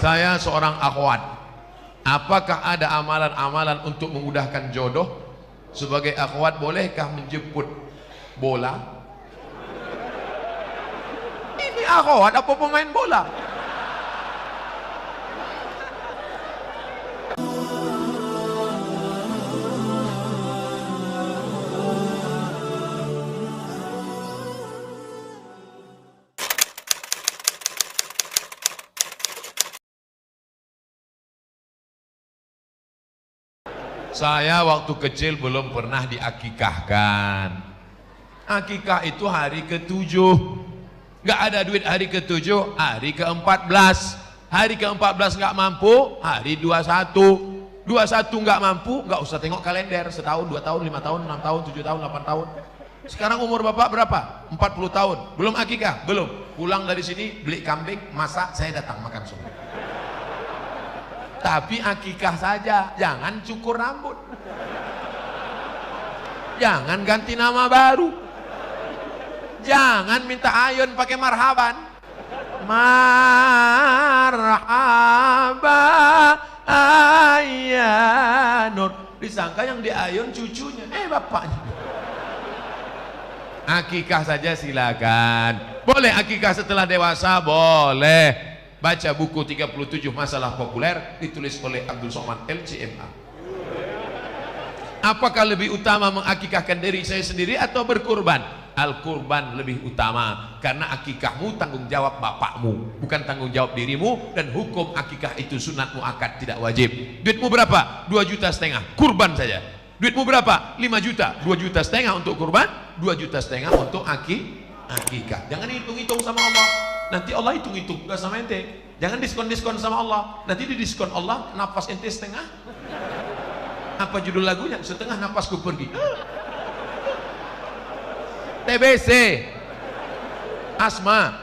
Saya seorang akhwat. Apakah ada amalan-amalan untuk memudahkan jodoh? Sebagai akhwat bolehkah menjemput bola? Ini akhwat apa pemain bola? Saya waktu kecil belum pernah diakikahkan. Akikah itu hari ke-7. Gak ada duit hari ke-7, hari ke-14. Hari ke-14 gak mampu, hari 21. 21 gak mampu, gak usah tengok kalender. Setahun, 2 tahun, 5 tahun, 6 tahun, 7 tahun, 8 tahun. Sekarang umur bapak berapa? 40 tahun. Belum akikah? Belum. Pulang dari sini, beli kambing, masak, saya datang makan semua. Tapi akikah saja, jangan cukur rambut, jangan ganti nama baru, jangan minta ayun pakai marhaban. Marhaba ayyanur, disangka yang diayun cucunya, bapaknya. Akikah saja silakan. Boleh akikah setelah dewasa, boleh. Baca buku 37 masalah populer ditulis oleh Abdul Somad LCMA. Apakah lebih utama mengakikahkan diri saya sendiri atau berkurban? Al-kurban lebih utama, karena akikahmu tanggung jawab bapakmu, bukan tanggung jawab dirimu. Dan hukum akikah itu sunat muakkad, tidak wajib. Duitmu berapa? 2,5 juta, kurban saja. Duitmu berapa? 5 juta, 2,5 juta untuk kurban, 2,5 juta untuk akikah. Jangan hitung-hitung sama Allah. Nanti Allah hitung-hitung, gak sama ente. Jangan diskon-diskon sama Allah. Nanti di diskon Allah, nafas ente setengah. Apa judul lagunya? Setengah nafasku pergi. TBC, asma.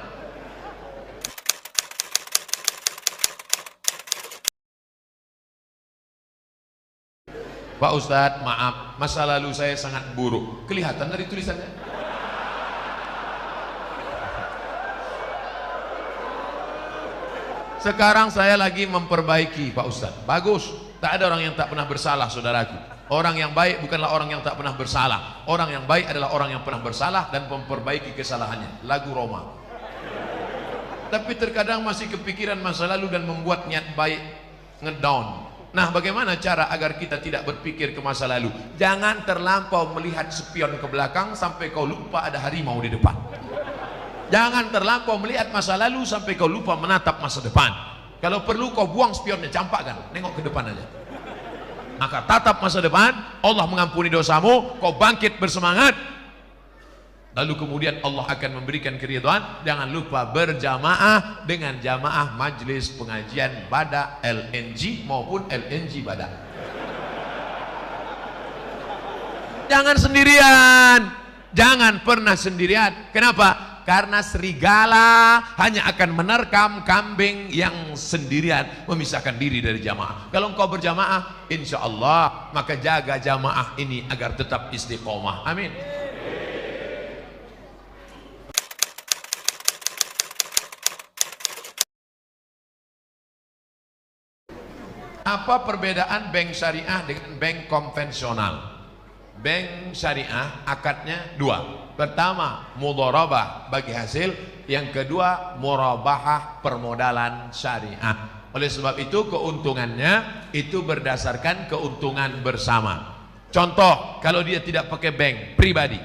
Pak Ustadz, maaf, masa lalu saya sangat buruk. Kelihatan dari tulisannya. Sekarang saya lagi memperbaiki, Pak Ustadz. Bagus, tak ada orang yang tak pernah bersalah, saudaraku. Orang yang baik bukanlah orang yang tak pernah bersalah. Orang yang baik adalah orang yang pernah bersalah dan memperbaiki kesalahannya. Lagu Roma. Tapi terkadang masih kepikiran masa lalu dan membuat niat baik ngedown. Nah, bagaimana cara agar kita tidak berpikir ke masa lalu? Jangan terlampau melihat spion ke belakang sampai kau lupa ada harimau di depan. Jangan terlampau melihat masa lalu sampai kau lupa menatap masa depan. Kalau perlu kau buang spionnya, campakkan, nengok ke depan aja. Maka tatap masa depan, Allah mengampuni dosamu, kau bangkit bersemangat. Lalu kemudian Allah akan memberikan keridhaan. Jangan lupa berjamaah dengan jamaah majlis pengajian Badak LNG maupun LNG Badak. Jangan sendirian. Jangan pernah sendirian. Kenapa? Karena serigala hanya akan menerkam kambing yang sendirian, memisahkan diri dari jamaah. Kalau engkau berjamaah, insya Allah, maka jaga jamaah ini agar tetap istiqomah. Amin. Apa perbedaan bank syariah dengan bank konvensional? Bank syariah akadnya 2. Pertama, mudharabah bagi hasil. Yang kedua, murabahah permodalan syariah. Oleh sebab itu keuntungannya itu berdasarkan keuntungan bersama. Contoh, kalau dia tidak pakai bank pribadi.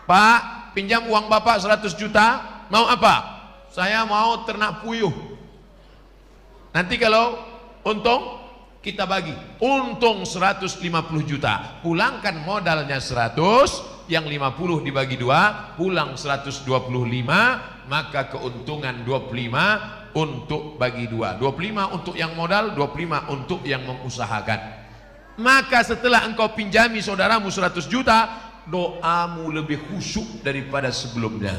Pak, pinjam uang Bapak 100 juta, mau apa? Saya mau ternak puyuh. Nanti kalau untung kita bagi, untung 150 juta, pulangkan modalnya 100, yang 50 dibagi 2, pulang 125, maka keuntungan 25 untuk bagi 2, 25 untuk yang modal, 25 untuk yang mengusahakan. Maka setelah engkau pinjami saudaramu 100 juta, doamu lebih khusyuk daripada sebelumnya.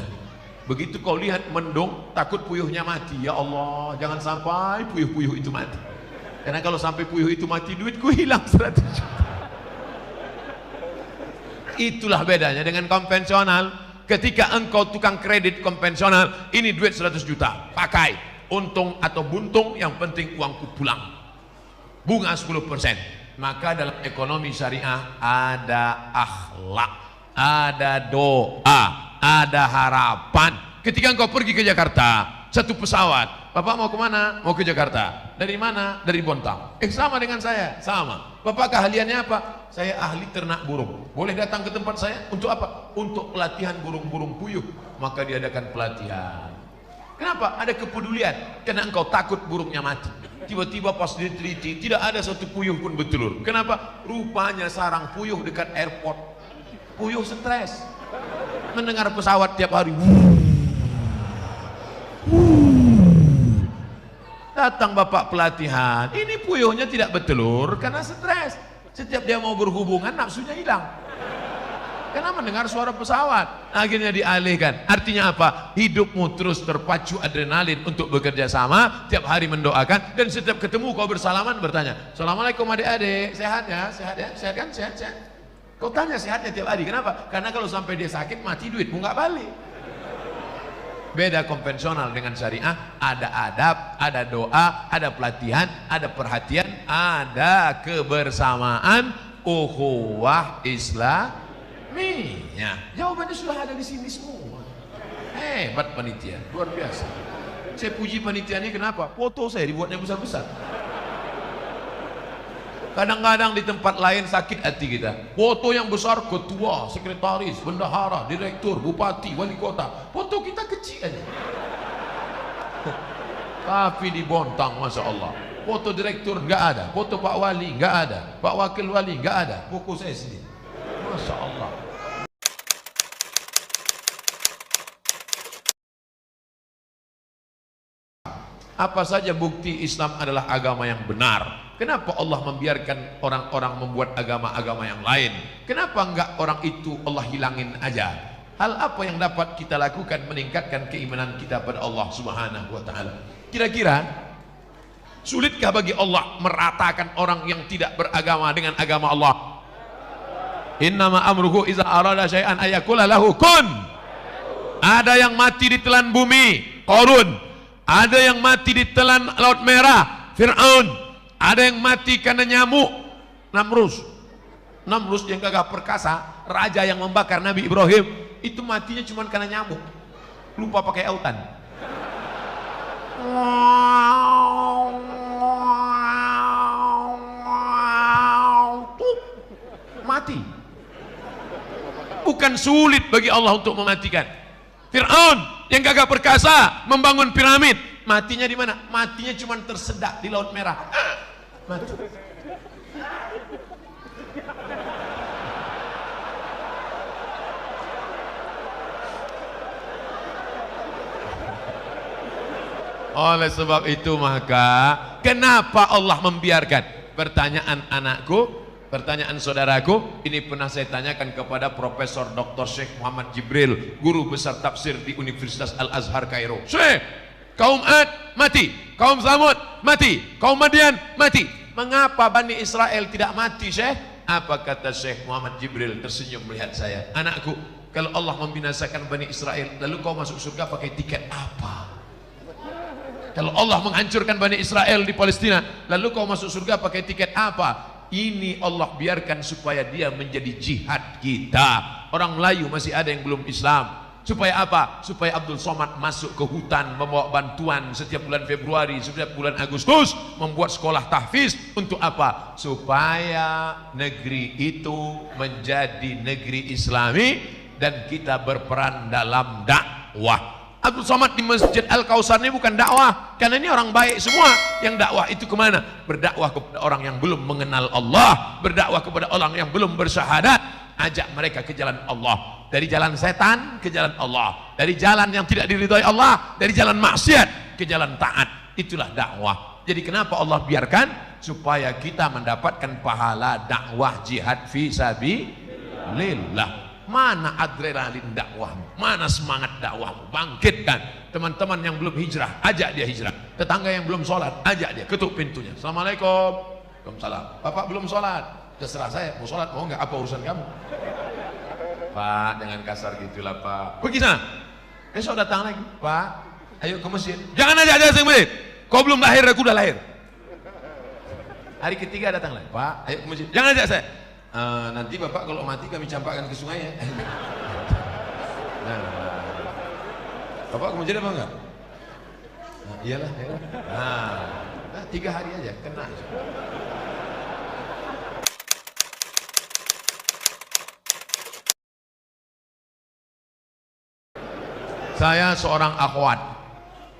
Begitu kau lihat mendung, takut puyuhnya mati, ya Allah, jangan sampai puyuh-puyuh itu mati. Karena kalau sampai puyuh itu mati, duitku hilang 100 juta. Itulah bedanya dengan konvensional. Ketika engkau tukang kredit konvensional, ini duit 100 juta, pakai. untung atau buntung, yang penting uangku pulang. Bunga 10%. Maka dalam ekonomi syariah ada akhlak, ada doa, ada harapan. Ketika engkau pergi ke Jakarta, satu pesawat, Bapak mau kemana? Mau ke Jakarta. Dari mana? Dari Bontang. Sama dengan saya, sama. Bapak keahliannya apa? Saya ahli ternak burung. Boleh datang ke tempat saya untuk apa? Untuk pelatihan burung-burung puyuh. Maka diadakan pelatihan. Kenapa? Ada kepedulian. Karena engkau takut burungnya mati. Tiba-tiba pas diteliti, tidak ada satu puyuh pun bertelur. Kenapa? Rupanya sarang puyuh dekat airport. Puyuh stres. Mendengar pesawat tiap hari. Datang bapak pelatihan, ini puyuhnya tidak bertelur karena stres. Setiap dia mau berhubungan, nafsunya hilang karena mendengar suara pesawat. Akhirnya dialihkan. Artinya apa? Hidupmu terus terpacu adrenalin untuk bekerja sama, tiap hari mendoakan, dan setiap ketemu kau bersalaman bertanya, Assalamualaikum adik-adik, sehat ya? Sehat ya? Sehat kan? Sehat, sehat. Kau tanya sehatnya tiap hari. Kenapa? Karena kalau sampai dia sakit, mati duitmu nggak balik. Beda konvensional dengan syariah, ada adab, ada doa, ada pelatihan, ada perhatian, ada kebersamaan, ukhuwah Islamiyah. Jawabannya sudah ada di sini semua. Hebat panitia, luar biasa. Saya puji panitia ini kenapa? Foto saya dibuatnya besar-besar. Kadang-kadang di tempat lain sakit hati kita. Foto yang besar ketua, sekretaris, bendahara, direktur, bupati, wali kota. Foto kita kecil aja. Tapi di Bontang, Masya Allah, foto direktur nggak ada, foto Pak Wali nggak ada, Pak Wakil Wali nggak ada, fokus saya sendiri. Masya Allah. Apa saja bukti Islam adalah agama yang benar? Kenapa Allah membiarkan orang-orang membuat agama-agama yang lain? Kenapa enggak orang itu Allah hilangin aja? Hal apa yang dapat kita lakukan meningkatkan keimanan kita pada Allah Subhanahu wa taala? Kira-kira sulitkah bagi Allah meratakan orang yang tidak beragama dengan agama Allah? Innama amruhu iza arada syai'an ayakula lahu kun. Ada yang mati ditelan bumi, Qarun. Ada yang mati ditelan Laut Merah, Fir'aun. Ada yang mati karena nyamuk, Namrus. Namrus yang gagah perkasa, raja yang membakar Nabi Ibrahim, itu matinya cuma karena nyamuk, lupa pakai autan. Mati. Bukan sulit bagi Allah untuk mematikan. Fir'aun yang gagah perkasa membangun piramid, matinya di mana? Matinya cuma tersedak di Laut Merah. Mati. Oleh sebab itu maka kenapa Allah membiarkan? Pertanyaan anakku, pertanyaan saudaraku, ini pernah saya tanyakan kepada Profesor Dr. Syekh Muhammad Jibril, guru besar tafsir di Universitas Al-Azhar Kairo. Syekh, kaum Ad mati, kaum Samud mati, kaum Madian mati. Mengapa Bani Israel tidak mati, Syekh? Apa kata Syekh Muhammad Jibril tersenyum melihat saya? Anakku, kalau Allah membinasakan Bani Israel, lalu kau masuk surga pakai tiket apa? Kalau Allah menghancurkan Bani Israel di Palestina, lalu kau masuk surga pakai tiket apa? Ini Allah biarkan supaya dia menjadi jihad kita. Orang Melayu masih ada yang belum Islam. Supaya apa? Supaya Abdul Somad masuk ke hutan membawa bantuan setiap bulan Februari, setiap bulan Agustus, membuat sekolah tahfiz. Untuk apa? Supaya negeri itu menjadi negeri Islami dan kita berperan dalam dakwah. Abdul Somad di Masjid Al-Kausar ini bukan dakwah, karena ini orang baik semua. Yang dakwah itu kemana? Berdakwah kepada orang yang belum mengenal Allah, berdakwah kepada orang yang belum bersyahadat, ajak mereka ke jalan Allah. Dari jalan setan ke jalan Allah, dari jalan yang tidak diridhai Allah, dari jalan maksiat ke jalan taat. Itulah dakwah. Jadi kenapa Allah biarkan? Supaya kita mendapatkan pahala dakwah jihad fi sabilillah. Mana adrenalin dakwahmu? Mana semangat dakwahmu? Bangkitkan. Teman-teman yang belum hijrah, ajak dia hijrah. Tetangga yang belum sholat, ajak dia, ketuk pintunya. Assalamualaikum. Waalaikumsalam. Bapak belum sholat? Terserah saya, mau sholat mau nggak? Apa urusan kamu? Pak, jangan kasar gitulah Pak. Pergi sana. Besok datang lagi. Pak, Ayo ke masjid. Jangan ajak saya ke masjid. Kau belum lahir, aku udah lahir. Hari ketiga datang lagi. Pak, ayo ke masjid. Jangan ajak saya. Nanti bapak kalau mati kami campakkan ke sungai ya. Nah, bapak ke masjid apa enggak? Nah, iyalah, iyalah. Nah, 3 hari aja kena. Saya seorang akhwat.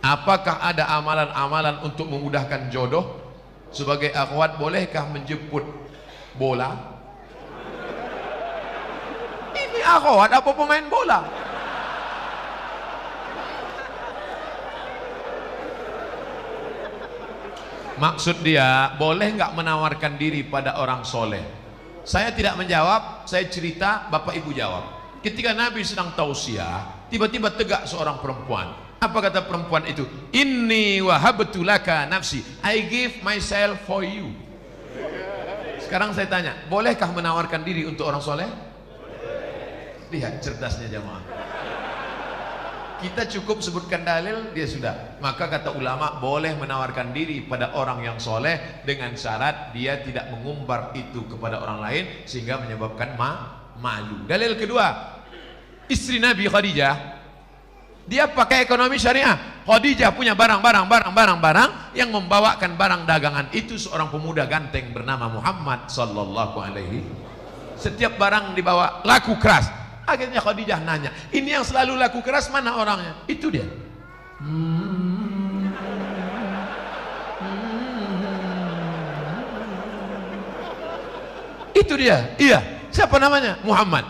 Apakah ada amalan-amalan untuk memudahkan jodoh? Sebagai akhwat, bolehkah menjemput bola? Ini akhwat apa pemain bola? Maksud dia, boleh nggak menawarkan diri pada orang soleh? Saya tidak menjawab, saya cerita, bapak ibu jawab. Ketika Nabi sedang tausiah, tiba-tiba tegak seorang perempuan. Apa kata perempuan itu? Inni wahabtu laka nafsi, I give myself for you. Sekarang saya tanya, bolehkah menawarkan diri untuk orang soleh? Lihat cerdasnya jamaah. Kita cukup sebutkan dalil, dia sudah. Maka kata ulama, boleh menawarkan diri pada orang yang soleh dengan syarat dia tidak mengumbar itu kepada orang lain sehingga menyebabkan malu. Dalil kedua, istri Nabi Khadijah, dia pakai ekonomi syariah. Khadijah punya barang yang membawakan barang dagangan itu seorang pemuda ganteng bernama Muhammad sallallahu alaihi. Setiap barang dibawa laku keras. Akhirnya Khadijah nanya, ini yang selalu laku keras mana orangnya? Itu dia. Itu dia. Iya. Siapa namanya? Muhammad.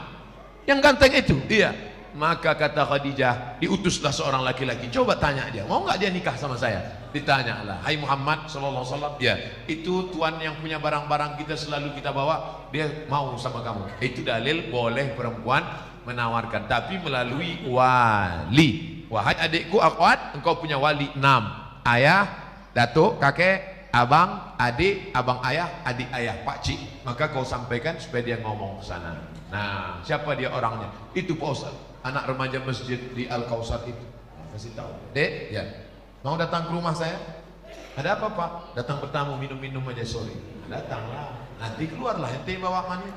Yang ganteng itu. Iya. Maka kata Khadijah, diutuslah seorang laki-laki. Coba tanya dia, mau nggak dia nikah sama saya? Ditanyalah, hai Muhammad sallallahu alaihi wasallam. Ya, itu tuan yang punya barang-barang kita selalu kita bawa, dia mau sama kamu. Itu dalil boleh perempuan menawarkan, tapi melalui wali. Wahai adikku akhwat, engkau punya wali 6. Ayah, datuk, kakek, abang, adik, abang ayah, adik ayah, pakcik. Maka kau sampaikan supaya dia ngomong ke sana. Nah, siapa dia orangnya? Itu Pak Ustaz, anak remaja masjid di Al-Kausar itu. Kasih tahu. Dek, ya. Mau datang ke rumah saya? Ada apa Pak? Datang bertamu, minum-minum aja sore. Datanglah. Nanti keluarlah ente bawa mani.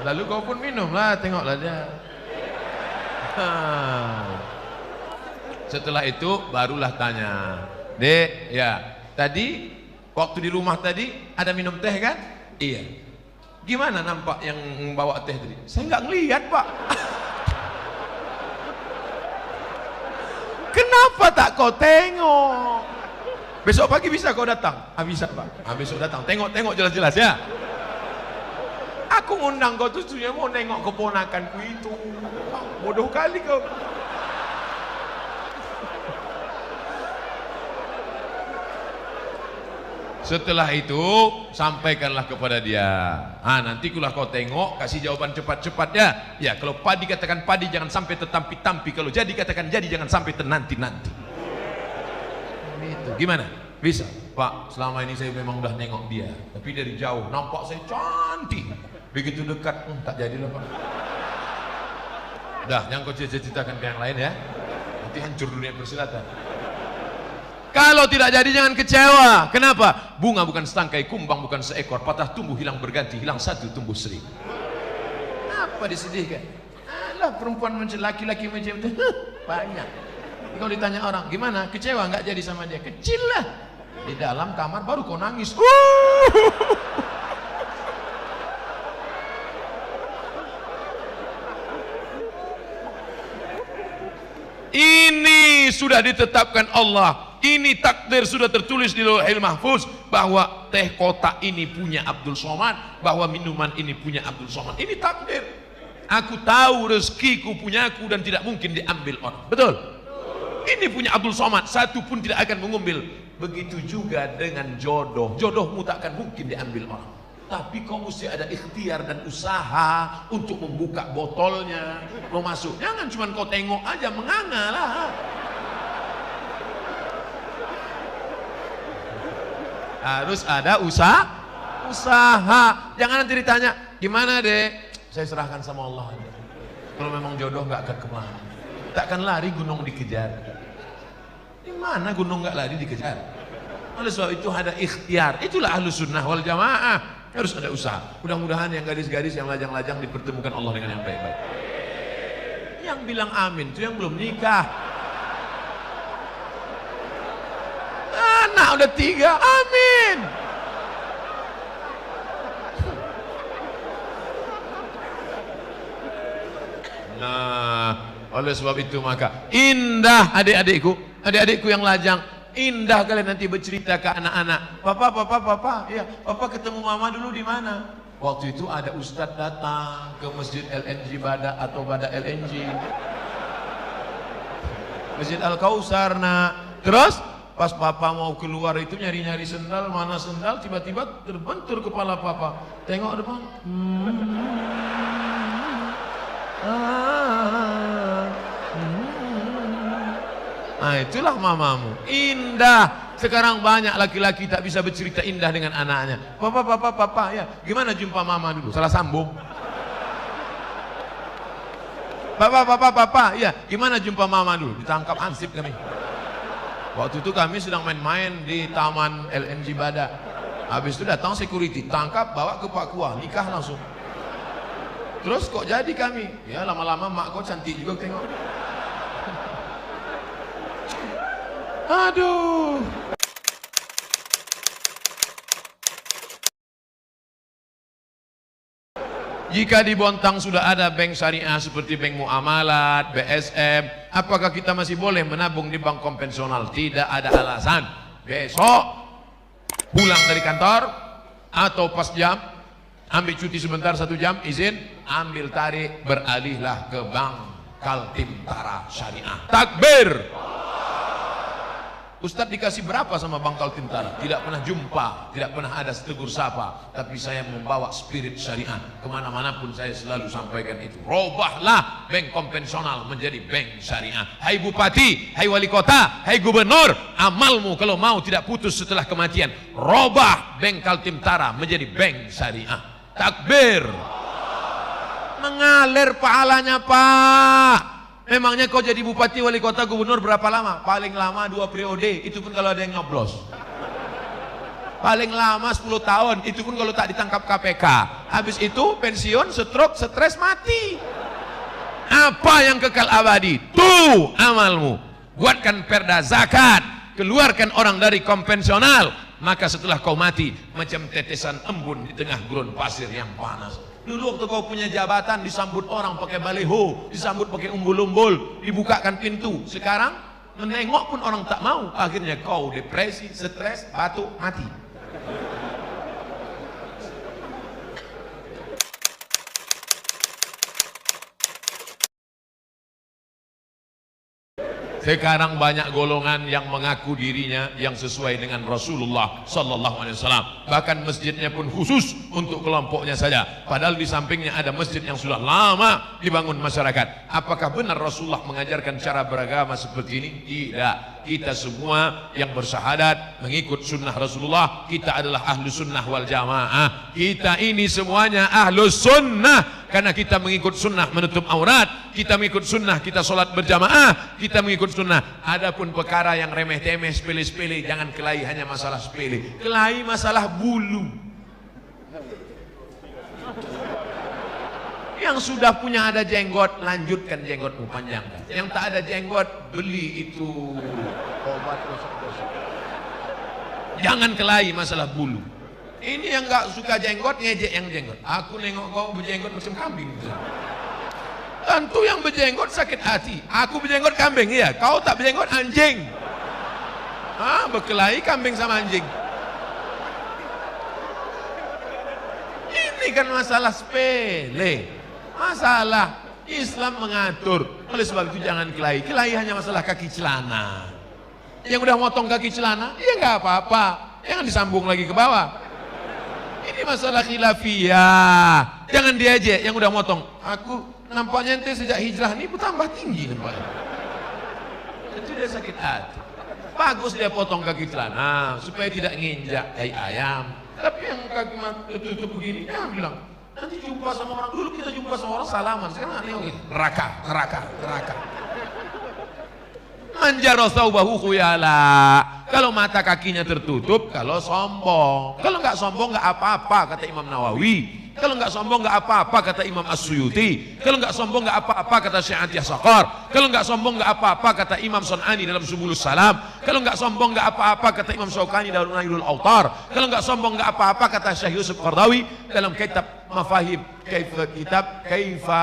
Lalu kau pun minumlah, tengoklah dia. Setelah itu barulah tanya, Dek, ya, tadi waktu di rumah tadi ada minum teh kan? Iya. Gimana nampak yang bawa teh tadi? Saya nggak ngelihat Pak. Kenapa tak kau tengok? Besok pagi bisa kau datang? Bisa Pak. Besok datang. Tengok jelas-jelas ya. Aku ngundang kau tuh tujuannya mau nengok keponakanku itu. Bodoh kali kau. Setelah itu sampaikanlah kepada dia. Nanti kulah kau tengok, kasih jawaban cepat-cepat ya. Ya, kalau padi katakan padi, jangan sampai tetampi-tampi. Kalau jadi katakan jadi, jangan sampai tenanti-nanti. Itu gimana? Bisa, Pak. Selama ini saya memang udah nengok dia, tapi dari jauh nampak saya cantik. Begitu dekat, tak jadilah Pak. Dah, yang kau ceritakan ke yang lain ya. Nanti hancur dunia persilatan. Kalau tidak jadi jangan kecewa. Kenapa? Bunga bukan setangkai, kumbang bukan seekor, patah tumbuh hilang berganti, hilang satu tumbuh seribu. Apa disedihkan? Alah, perempuan macam laki-laki macam itu banyak. Kalau ditanya orang, gimana? Kecewa nggak jadi sama dia? Kecil lah. Di dalam kamar baru kau nangis. Ini sudah ditetapkan Allah. Ini takdir sudah tertulis di Lauhul Mahfuz bahwa teh kotak ini punya Abdul Somad, bahwa minuman ini punya Abdul Somad. Ini takdir. Aku tahu rezekiku punyaku dan tidak mungkin diambil orang. Betul? Ini punya Abdul Somad, satu pun tidak akan mengambil. Begitu juga dengan jodoh. Jodohmu tak akan mungkin diambil orang. Tapi kau mesti ada ikhtiar dan usaha untuk membuka botolnya, mau masuk. Jangan cuma kau tengok aja, menganga lah. Harus ada usaha. Jangan nanti ditanya, gimana dek? Saya serahkan sama Allah. Kalau memang jodoh nggak akan kemana. Takkan lari gunung dikejar. Di mana gunung nggak lari dikejar? Oleh sebab itu ada ikhtiar. Itulah ahlus sunnah wal jamaah. Harus ada usaha. Mudah-mudahan yang gadis-gadis yang lajang-lajang dipertemukan Allah dengan yang baik-baik. Yang bilang amin itu yang belum nikah. Anak udah 3, amin. Nah, oleh sebab itu maka indah adik-adikku yang lajang, indah kalian nanti bercerita ke anak-anak. Papa, ya, papa ketemu mama dulu di mana? Waktu itu ada ustadz datang ke masjid LNG Bada atau Bada LNG, Masjid Al-Kausar. Nah, terus pas papa mau keluar itu nyari-nyari sendal, mana sendal, tiba-tiba terbentur kepala papa. Tengok depan. Nah, itulah mamamu. Indah. Sekarang banyak laki-laki tak bisa bercerita indah dengan anaknya. Papa, ya, gimana jumpa mama dulu? Salah sambung. Papa, ya, gimana jumpa mama dulu? Ditangkap ansip kami. Waktu itu kami sedang main-main di taman LNG Bada. Habis itu datang security, tangkap, bawa ke Papua, nikah langsung. Terus kok jadi kami? Ya lama-lama mak kau cantik juga tengok. Aduh. Jika di Bontang sudah ada bank syariah seperti bank muamalat, BSM, apakah kita masih boleh menabung di bank konvensional? Tidak ada alasan. Besok pulang dari kantor atau pas jam, ambil cuti sebentar 1 jam, izin, ambil tarik, beralihlah ke bank Kaltim-Tara Syariah. Takbir. Ustadz dikasih berapa sama Bank Kaltim-Tara? Tidak pernah jumpa, tidak pernah ada tegur sapa. Tapi saya membawa spirit syariah kemana-mana pun, saya selalu sampaikan itu. Robahlah bank konvensional menjadi bank syariah. Hai bupati, hai wali kota, hai gubernur, amalmu kalau mau tidak putus setelah kematian. Robah bank Kaltim-Tara menjadi bank syariah. Takbir. Mengalir pahalanya Pak. Memangnya kau jadi bupati, wali kota, gubernur berapa lama? Paling lama 2 periode, itu pun kalau ada yang nyoblos. Paling lama 10 tahun, itu pun kalau tak ditangkap KPK. Habis itu pensiun, stroke, stres, mati. Apa yang kekal abadi? Tuh amalmu. Buatkan perda zakat, keluarkan orang dari konvensional, maka setelah kau mati macam tetesan embun di tengah gurun pasir yang panas. Dulu waktu kau punya jabatan disambut orang pakai baliho, disambut pakai umbul-umbul, dibukakan pintu. Sekarang menengok pun orang tak mau. Akhirnya kau depresi, stres, batuk, mati. Sekarang banyak golongan yang mengaku dirinya yang sesuai dengan Rasulullah Sallallahu Alaihi Wasallam. Bahkan masjidnya pun khusus untuk kelompoknya saja. Padahal di sampingnya ada masjid yang sudah lama dibangun masyarakat. Apakah benar Rasulullah mengajarkan cara beragama seperti ini? Tidak. Kita semua yang bersyahadat mengikut sunnah Rasulullah, kita adalah ahlu sunnah wal jamaah. Kita ini semuanya ahlu sunnah. Karena kita mengikut sunnah menutup aurat, kita mengikut sunnah, kita sholat berjamaah, kita mengikut sunnah. Adapun perkara yang remeh-temeh, sepele-sepele, jangan kelahi hanya masalah sepele. Kelahi masalah bulu. Yang sudah punya ada jenggot, lanjutkan jenggotmu, panjangkan. Yang tak ada jenggot, beli itu obat gosok-gosok. Jangan kelahi masalah bulu. Ini yang gak suka jenggot, ngejek yang jenggot. Aku nengok kau berjenggot macam kambing. Tentu yang berjenggot sakit hati. Aku berjenggot kambing, iya. Kau tak berjenggot anjing. Berkelahi kambing sama anjing. Ini kan masalah sepele. Masalah Islam mengatur. Oleh sebab itu jangan kelahi. Kelahi hanya masalah kaki celana. Yang udah motong kaki celana, ya nggak apa-apa. Jangan disambung lagi ke bawah. Ini masalah khilafiyah. Jangan diajak yang udah motong. Aku nampaknya ente sejak hijrah ini tambah tinggi nampaknya. Itu dia sakit hati. Bagus dia potong kaki celana supaya tidak nginjak kayak ayam. Tapi yang kaki tertutup begini, jangan bilang Nanti jumpa sama orang, dulu kita jumpa sama orang salaman, sekarang aneh neraka. Anjaro thawbahu khuyala. Kalau mata kakinya tertutup, kalau sombong. Kalau nggak sombong nggak apa-apa kata Imam Nawawi. Kalau nggak sombong nggak apa-apa kata Imam As-Suyuti. Kalau nggak sombong nggak apa-apa kata Syekh Atiyah Saqar. Kalau nggak sombong nggak apa-apa kata Imam Sun'ani dalam Subulus Salam. Kalau nggak sombong nggak apa-apa kata Imam Syaukani dalam Nailul Autar. Kalau nggak sombong nggak apa-apa kata Syekh Yusuf Qardawi dalam kitab Mafahim Kaifa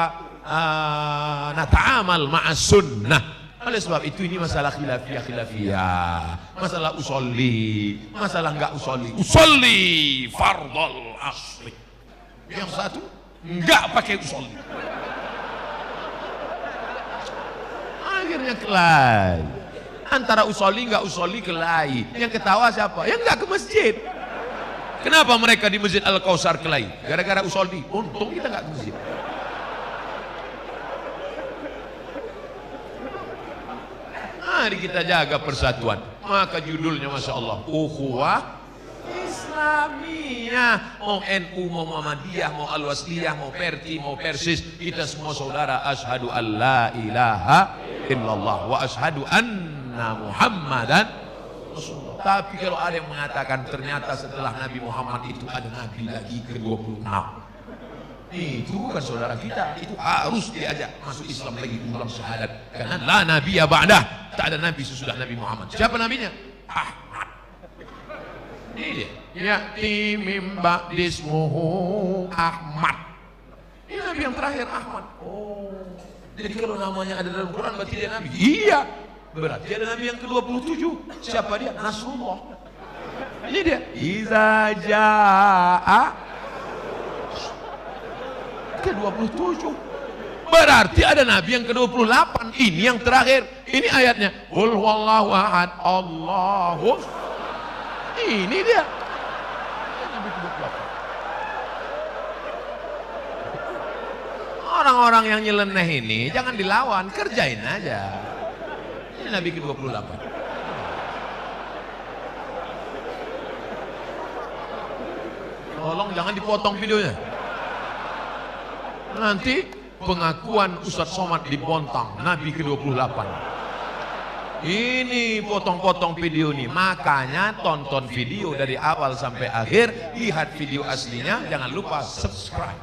Nata'amal Ma'as Sunnah. Oleh sebab itu ini masalah khilafiyah, masalah usolli, masalah enggak usolli fardal asli. Yang satu enggak pakai usolli, akhirnya kelai. Antara usolli enggak usolli kelai. Yang ketawa siapa? Yang enggak ke masjid. Kenapa mereka di Masjid Al-Kausar kelai? Gara-gara usolli. Untung kita enggak ke masjid. Mari kita jaga persatuan. Maka judulnya Masya Allah, Ukhuwah Islamiyah. Mau NU, mau Muhammadiyah, mau Al-Wasliyah, mau Perti, mau Persis, kita semua saudara. Asyhadu an la ilaha illallah wa asyhadu anna Muhammadan Rasulullah. Tapi kalau ada yang mengatakan ternyata setelah Nabi Muhammad itu ada Nabi lagi ke-26, itu bukan saudara kita, itu harus diajak masuk Islam lagi dalam syahadat. Karena la nabiyya ba'dah, tak ada nabi sesudah Nabi Muhammad. Siapa nabinya? Ahmad. Ini dia. Ya'ti mim ba'dismuhu Ahmad. Ini nabi yang terakhir, Ahmad. Oh, jadi kalau namanya ada dalam Quran berarti dia nabi? Iya, berarti ada nabi yang ke-27. Siapa dia? Nasrullah. Ini dia. Iza ja'a ke-27. Berarti ada nabi yang ke-28. Ini yang terakhir. Ini ayatnya. Qul huwallahu ahad, Allahu. Ini dia. Nabi ke-28. Orang-orang yang nyeleneh ini jangan dilawan, kerjain aja. Ini nabi ke-28. Tolong jangan dipotong videonya. Nanti pengakuan Ustadz Somad di Bontang, Nabi ke-28. Ini potong-potong video nih, makanya tonton video dari awal sampai akhir, lihat video aslinya, jangan lupa subscribe.